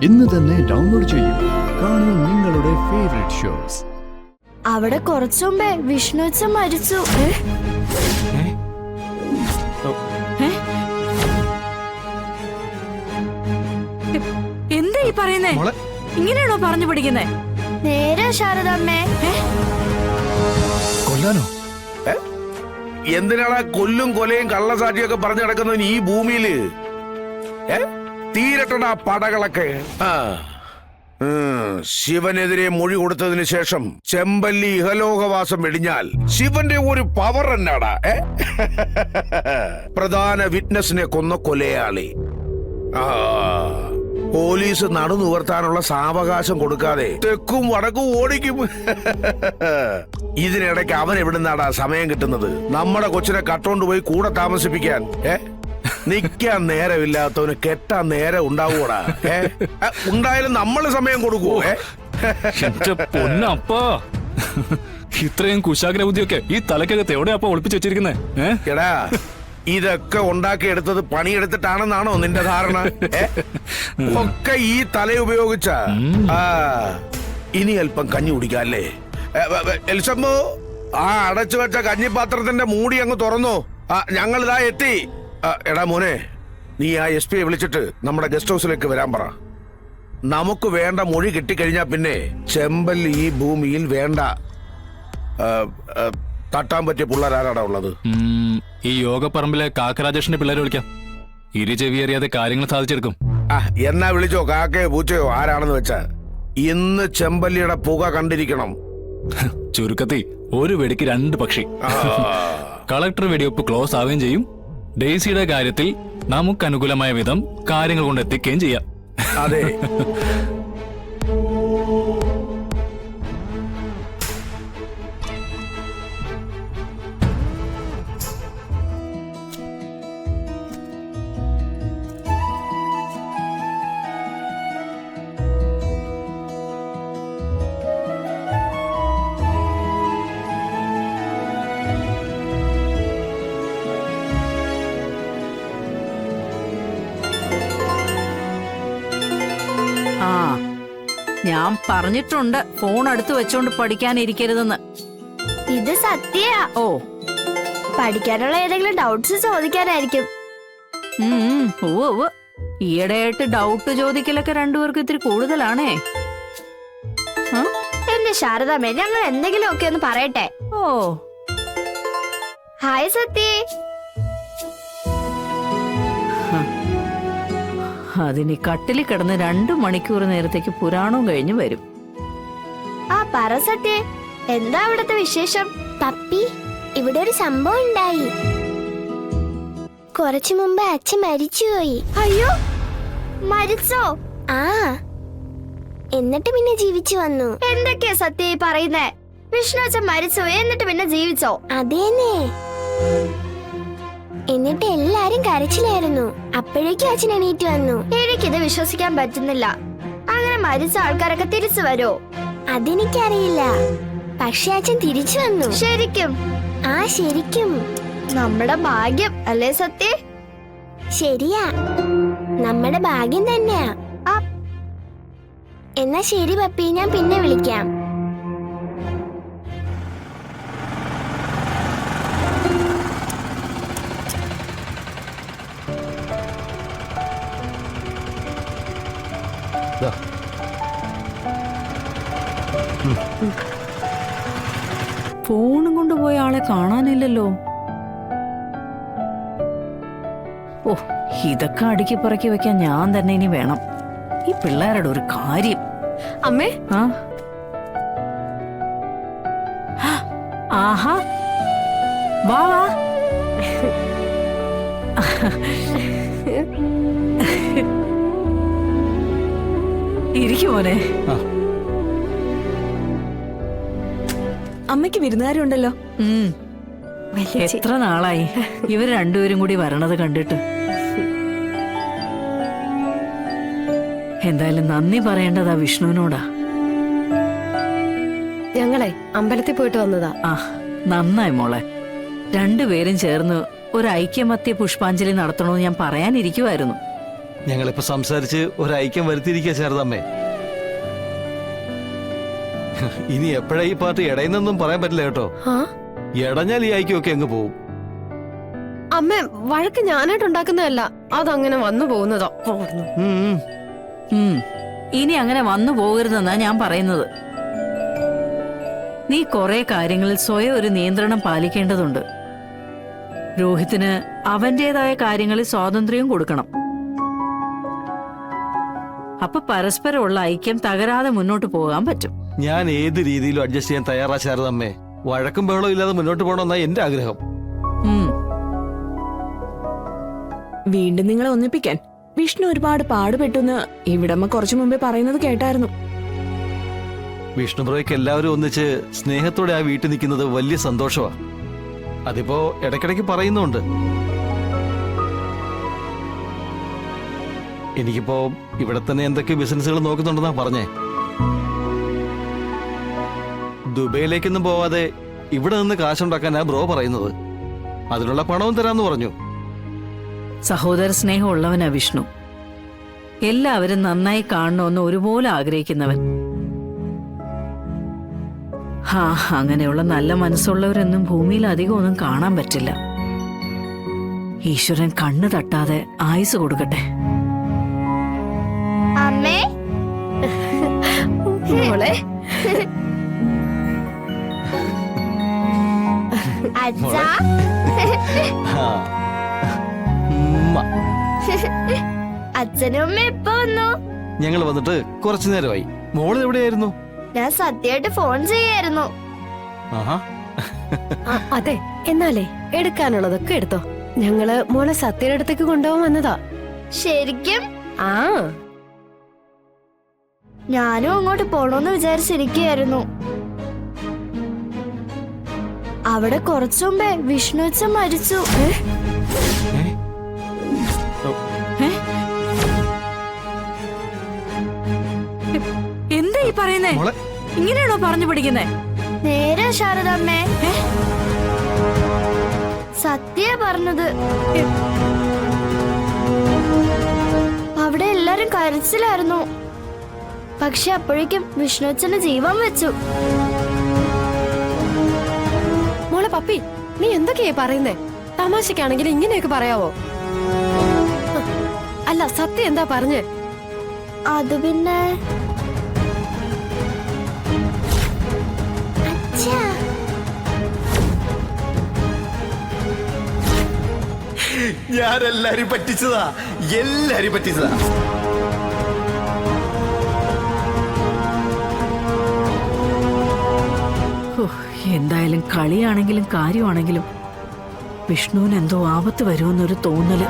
ഇന്ന് തന്നെ ഡൗൺലോഡ് ചെയ്യൂ. കാണൂ നിങ്ങളുടെ ഫേവറേറ്റ് ഷോസ്. അവിടെ കുറച്ചു മുമ്പേ വിഷ്ണുച്ച മരിച്ചു. എന്താ ഈ പറയുന്നേ? ഇങ്ങനെയാണോ പറഞ്ഞു പഠിക്കുന്നേ? നേരെ ശാരദമ്മേ. കൊല്ലാനോ? എന്തിനാണ് കൊല്ലും കൊലയും കള്ളസാക്ഷിയൊക്കെ പറഞ്ഞു നടക്കുന്നതിന് ഈ ഭൂമിയില്? തീരട്ടടാ പടകളൊക്കെ. ശിവനെതിരെ മൊഴി കൊടുത്തതിന് ശേഷം ചെമ്പല്ലി ഇഹലോകവാസം വെടിഞ്ഞാൽ ശിവന്റെ ഒരു പവർ എന്നാടാ. പ്രധാന വിറ്റ്നസിനെ കൊന്ന കൊലയാളി. പോലീസ് നടുനുവർത്താനുള്ള സാവകാശം കൊടുക്കാതെ തെക്കും വടക്കും ഓടിക്കും. ഇതിനിടയ്ക്ക് അവൻ എവിടുന്നാടാ സമയം കിട്ടുന്നത് നമ്മുടെ കൊച്ചിനെ കട്ടോണ്ട് പോയി കൂടെ താമസിപ്പിക്കാൻ? നിക്കാൻ നേരമില്ലാത്തവന് കെട്ടാൻ നേരം ഉണ്ടാവൂടാ. ഉണ്ടായാലും നമ്മള് സമയം കൊടുക്കുവോ? പൊന്നപ്പാ, ഇത്രയും കുശാഗ്ര ബുദ്ധിയൊക്കെ ഈ തലക്കകത്ത് എവിടെയാ ഒളിപ്പിച്ചു വെച്ചിരിക്കുന്നേ? എടാ, ഇതൊക്കെ ഉണ്ടാക്കിയെടുത്തത് പണിയെടുത്തിട്ടാണെന്നാണോ നിന്റെ ധാരണ? ഒക്കെ ഈ തല ഉപയോഗിച്ച. ഇനി അല്പം കഞ്ഞി കുടിക്കാല്ലേ? എൽസമ്മോ, ആ അടച്ചു വെച്ച കഞ്ഞിപ്പാത്രത്തിന്റെ മൂടി അങ്ങ് തുറന്നു. ഞങ്ങളിതാ എത്തി. എടാ മോനെ, നീ ആ SP വിളിച്ചിട്ട് നമ്മുടെ ഗസ്റ്റ് ഹൗസിലേക്ക് വരാൻ പറ. നമുക്ക് വേണ്ട മൊഴി കിട്ടിക്കഴിഞ്ഞാ പിന്നെ ചെമ്പല്ലി ഈ ഭൂമിയിൽ വേണ്ട. തട്ടാൻ പറ്റിയ പിള്ളേരാരാടാ ഉള്ളത്? ഈ യോഗപ്പറമ്പിലെ കാക്കരാജേഷിന്റെ പിള്ളേരെ വിളിക്കാം. ഇരു ചെവിയേറിയാതെ കാര്യങ്ങൾ സാധിച്ചെടുക്കും. എന്നാ വിളിച്ചോ, കാക്കയോ പൂച്ചയോ ആരാണെന്ന് വെച്ചാ. ഇന്ന് ചെമ്പല്ലിയുടെ പുക കണ്ടിരിക്കണം. ചുരുക്കത്തി ഒരു വെടിക്ക് 2 പക്ഷി. കളക്ടർ വെടിവെപ്പ് ക്ലോസ് ആവുകയും ചെയ്യും. ഡെയ്സിയുടെ കാര്യത്തിൽ നമുക്ക് അനുകൂലമായ വിധം കാര്യങ്ങൾ കൊണ്ട് എത്തിക്കുകയും ചെയ്യാം. അതെ. ഞാൻ പറഞ്ഞിട്ടുണ്ട് ഫോൺ അടുത്ത് വെച്ചോണ്ട് പഠിക്കാനിരിക്കരുതെന്ന്. ഇത് സത്യാ. ഓ, പഠിക്കാനുള്ള ഏതെങ്കിലും ഡൗട്ട്സ് ചോദിക്കാനായിരിക്കും. ഈയിടെയായിട്ട് ഡൗട്ട് ചോദിക്കലൊക്കെ രണ്ടുപേർക്കും ഇത്തിരി കൂടുതലാണേ. എന്റെ ശാരദാമ്മേ, ഞങ്ങൾ എന്തെങ്കിലും ഒക്കെ ഒന്ന് പറയട്ടെ. ഓ, ഹായ് സത്യ. അതിനി കട്ടിലിൽ കിടന്ന് 2 മണിക്കൂർ നേരത്തേക്ക് പുരാണവും കഴിഞ്ഞു വരും. പറ സത്യ, എന്താ അവിടുത്തെ വിശേഷം? പപ്പി, ഇവിടെ ഒരു സംഭവം ഉണ്ടായി. കുറച്ചു മുമ്പ് അച്ഛൻ മരിച്ചുപോയി. അയ്യോ, മരിച്ചോ? ആ, എന്നിട്ട് പിന്നെ ജീവിച്ചു വന്നു. എന്തൊക്കെയാ സത്യ പറയുന്നേ? വിഷ്ണു അച്ഛൻ മരിച്ചോ എന്നിട്ട് പിന്നെ ജീവിച്ചോ? അതേന്നെ. എന്നിട്ട് എല്ലാരും കരച്ചിലായിരുന്നു. അപ്പോഴേക്കും അച്ഛൻ എണീറ്റ് വന്നു. എനിക്കിത് വിശ്വസിക്കാൻ പറ്റുന്നില്ല. അങ്ങനെ മരിച്ച ആൾക്കാരൊക്കെ തിരിച്ചു വരോ? അതെനിക്കറിയില്ല, പക്ഷെ അച്ഛൻ തിരിച്ചു വന്നു. ശരിക്കും? ആ, ശരിക്കും. നമ്മുടെ ഭാഗ്യം അല്ലേ സത്യ? ശരിയാ, നമ്മുടെ ഭാഗ്യം തന്നെയാ. എന്നാ ശരി പപ്പി, ഞാൻ പിന്നെ വിളിക്കാം. ഫോണും കൊണ്ടുപോയ ആളെ കാണാനില്ലല്ലോ. ഓ, ഇതൊക്കെ അടുക്കി പറക്കി വെക്കാൻ ഞാൻ തന്നെ ഇനി വേണം. ഈ പിള്ളേരുടെ ഒരു കാര്യം. അമ്മേ, ആഹാ, വാ വാ. ഇരിക്കും മോനെ. അമ്മയ്ക്ക് വിരുന്നുകാരുണ്ടല്ലോ. എത്ര നാളായി ഇവർ രണ്ടുപേരും കൂടി വരണത് കണ്ടിട്ട്. എന്തായാലും നന്ദി പറയേണ്ടതാ വിഷ്ണുവിനോടാ. ഞങ്ങളെ അമ്പലത്തിൽ പോയിട്ട് വന്നതാ. നന്നായി മോളെ. രണ്ടുപേരും ചേർന്ന് ഒരു ഐക്യമത്യ പുഷ്പാഞ്ജലി നടത്തണമെന്ന് ഞാൻ പറയാനിരിക്കുമായിരുന്നു. ഞങ്ങളിപ്പോ സംസാരിച്ച് ഒരു ഐക്യം വരുത്തിയിരിക്കുക ശാരദാമ്മേ. ഇനി എപ്പോഴാ ഈ പാർട്ടി ഇടയുന്നൊന്നും പറയാൻ പറ്റില്ല കേട്ടോ. ഇടഞ്ഞാൽ ഈ ഐക്യമൊക്കെ അങ്ങ് പോവും. അമ്മ വഴക്ക് ഞാനായിട്ട് ഉണ്ടാക്കുന്നതല്ല, അതങ്ങനെ വന്നു പോകുന്നതാ. ഇനി അങ്ങനെ വന്നു പോകരുതെന്നാ ഞാൻ പറയുന്നത്. നീ കുറെ കാര്യങ്ങളിൽ സ്വയം ഒരു നിയന്ത്രണം പാലിക്കേണ്ടതുണ്ട്. രോഹിത്തിന് അവന്റേതായ കാര്യങ്ങളിൽ സ്വാതന്ത്ര്യവും കൊടുക്കണം. അപ്പൊ പരസ്പരമുള്ള ഐക്യം തകരാതെ മുന്നോട്ട് പോകാൻ പറ്റും. ഞാൻ ഏത് രീതിയിലും അഡ്ജസ്റ്റ് ചെയ്യാൻ തയ്യാറാ ശാരദാമ്മേ. വഴക്കും ബഹളവും ഇല്ലാതെ മുന്നോട്ട് പോകണമെന്നാ എന്റെ ആഗ്രഹം. വീണ്ടും നിങ്ങളെ ഒന്നിപ്പിക്കാൻ വിഷ്ണു ഒരുപാട് പാടുപെട്ടുന്ന് ഇവിടമ്മ കുറച്ചു മുമ്പേ പറയുന്നത് കേട്ടായിരുന്നു. വിഷ്ണുപ്രയ്ക്ക് എല്ലാവരും ഒന്നിച്ച് സ്നേഹത്തോടെ ആ വീട്ടിൽ നിൽക്കുന്നത് വലിയ സന്തോഷമാ. അതിപ്പോ ഇടയ്ക്കിടയ്ക്ക് പറയുന്നുണ്ട്. എനിക്കിപ്പോ ഇവിടെ തന്നെ എന്തൊക്കെ ബിസിനസ്സുകൾ നോക്കുന്നുണ്ടെന്നാ പറഞ്ഞേ. ദുബൈയിലേക്കൊന്നും പോവാതെ ഇവിടെ നിന്ന് കാശുണ്ടാക്കാനാ ബ്രോ പറയുന്നത്. അതിനുള്ള പണവും തരാന്ന് പറഞ്ഞു. സഹോദര സ്നേഹമുള്ളവനാ വിഷ്ണു. എല്ലാവരും നന്നായി കാണണമെന്ന് ഒരുപോലെ ആഗ്രഹിക്കുന്നവൻ. അങ്ങനെയുള്ള നല്ല മനസ്സുള്ളവരൊന്നും ഭൂമിയിൽ അധികം ഒന്നും കാണാൻ പറ്റില്ല. ഈശ്വരൻ കണ്ണു തട്ടാതെ ആയുസ് കൊടുക്കട്ടെ. അമ്മേ മോളെ അച്ഛാ അച്ഛനും അമ്മ എപ്പോ വന്നു? ഞങ്ങൾ വന്നിട്ട് കുറച്ചു നേരമായി. മോള് എവിടെയായിരുന്നു? ഞാൻ സത്യമായിട്ട് ഫോൺ ചെയ്യായിരുന്നു. ആഹാ. അതെ, എന്നാലേ എടുക്കാനുള്ളതൊക്കെ എടുത്തോ. ഞങ്ങള് മോളെ സത്യയുടെ അടുത്തേക്ക് കൊണ്ടുപോകാൻ വന്നതാ. ശരിക്കും? ആ, ഞാനും അങ്ങോട്ട് പോണോന്ന് വിചാരിച്ചിരിക്കുകയായിരുന്നു. അവിടെ കുറച്ചു മുമ്പേ വിഷ്ണു അച്ഛൻ മരിച്ചു. എന്താ ഈ പറയുന്നേ? മോളെ ഇങ്ങനെയാണോ പറഞ്ഞു പഠിക്കുന്നേ? നേരെ ശാരദാമ്മേ, സത്യ പറഞ്ഞത്. അവിടെ എല്ലാരും കരച്ചിലായിരുന്നു. പക്ഷെ അപ്പോഴേക്കും വിഷ്ണു അച്ഛന് ജീവൻ വെച്ചു. മോളെ പപ്പി, നീ എന്തൊക്കെയാ പറയുന്നേ? തമാശക്കാണെങ്കിൽ ഇങ്ങനെയൊക്കെ പറയാവോ? അല്ല, സത്യം എന്താ പറഞ്ഞേ? അത് പിന്നെ ഞാനെല്ലാരും പറ്റിച്ചതാ, എല്ലാരും പറ്റിച്ചതാ. എന്തായാലും കളിയാണെങ്കിലും കാര്യമാണെങ്കിലും വിഷ്ണുവിന് എന്തോ ആപത്ത് വരുമെന്നൊരു തോന്നല്.